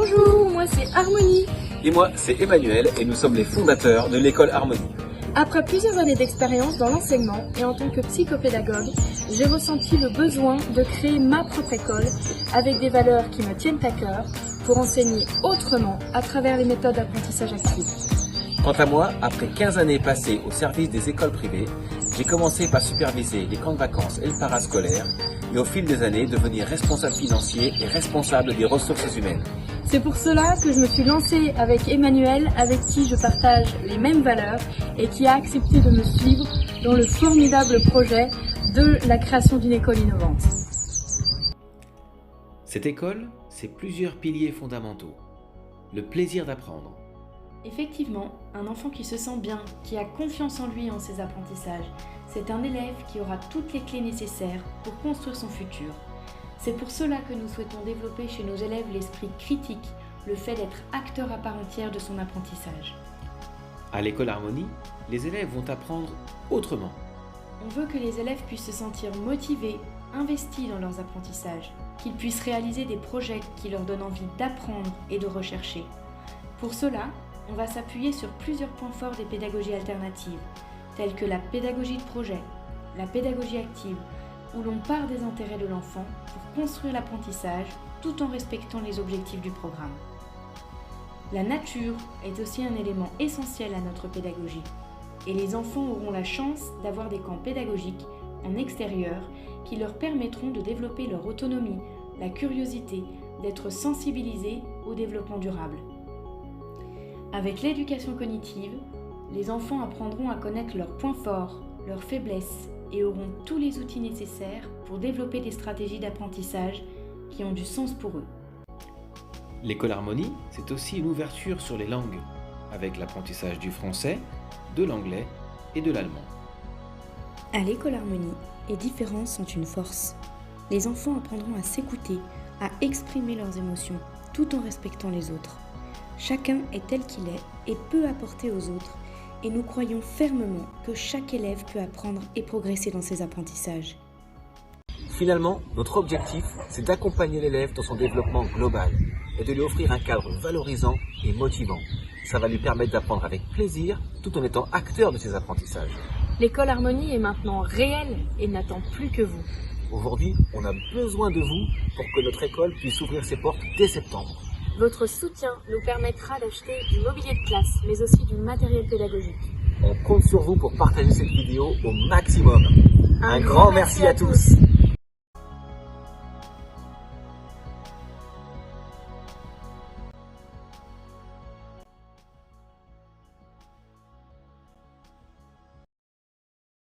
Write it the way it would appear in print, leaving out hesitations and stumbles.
Bonjour, moi c'est Harmonie. Et moi, c'est Emmanuel et nous sommes les fondateurs de l'école Harmonie. Après plusieurs années d'expérience dans l'enseignement et en tant que psychopédagogue, j'ai ressenti le besoin de créer ma propre école avec des valeurs qui me tiennent à cœur pour enseigner autrement à travers les méthodes d'apprentissage actif. Quant à moi, après 15 années passées au service des écoles privées, j'ai commencé par superviser les camps de vacances et le parascolaire et au fil des années devenir responsable financier et responsable des ressources humaines. C'est pour cela que je me suis lancée avec Emmanuel, avec qui je partage les mêmes valeurs et qui a accepté de me suivre dans le formidable projet de la création d'une école innovante. Cette école, c'est plusieurs piliers fondamentaux. Le plaisir d'apprendre. Effectivement, un enfant qui se sent bien, qui a confiance en lui et en ses apprentissages, c'est un élève qui aura toutes les clés nécessaires pour construire son futur. C'est pour cela que nous souhaitons développer chez nos élèves l'esprit critique, le fait d'être acteur à part entière de son apprentissage. À l'école Harmonie, les élèves vont apprendre autrement. On veut que les élèves puissent se sentir motivés, investis dans leurs apprentissages, qu'ils puissent réaliser des projets qui leur donnent envie d'apprendre et de rechercher. Pour cela, on va s'appuyer sur plusieurs points forts des pédagogies alternatives, telles que la pédagogie de projet, la pédagogie active, où l'on part des intérêts de l'enfant pour construire l'apprentissage tout en respectant les objectifs du programme. La nature est aussi un élément essentiel à notre pédagogie, et les enfants auront la chance d'avoir des camps pédagogiques en extérieur qui leur permettront de développer leur autonomie, la curiosité, d'être sensibilisés au développement durable. Avec l'éducation cognitive, les enfants apprendront à connaître leurs points forts, leurs faiblesses et auront tous les outils nécessaires pour développer des stratégies d'apprentissage qui ont du sens pour eux. L'école Harmonie, c'est aussi une ouverture sur les langues, avec l'apprentissage du français, de l'anglais et de l'allemand. À l'école Harmonie, les différences sont une force. Les enfants apprendront à s'écouter, à exprimer leurs émotions, tout en respectant les autres. Chacun est tel qu'il est et peut apporter aux autres, et nous croyons fermement que chaque élève peut apprendre et progresser dans ses apprentissages. Finalement, notre objectif, c'est d'accompagner l'élève dans son développement global et de lui offrir un cadre valorisant et motivant. Ça va lui permettre d'apprendre avec plaisir tout en étant acteur de ses apprentissages. L'école Harmonie est maintenant réelle et n'attend plus que vous. Aujourd'hui, on a besoin de vous pour que notre école puisse ouvrir ses portes dès septembre. Votre soutien nous permettra d'acheter du mobilier de classe, mais aussi du matériel pédagogique. On compte sur vous pour partager cette vidéo au maximum. Un grand merci à tous.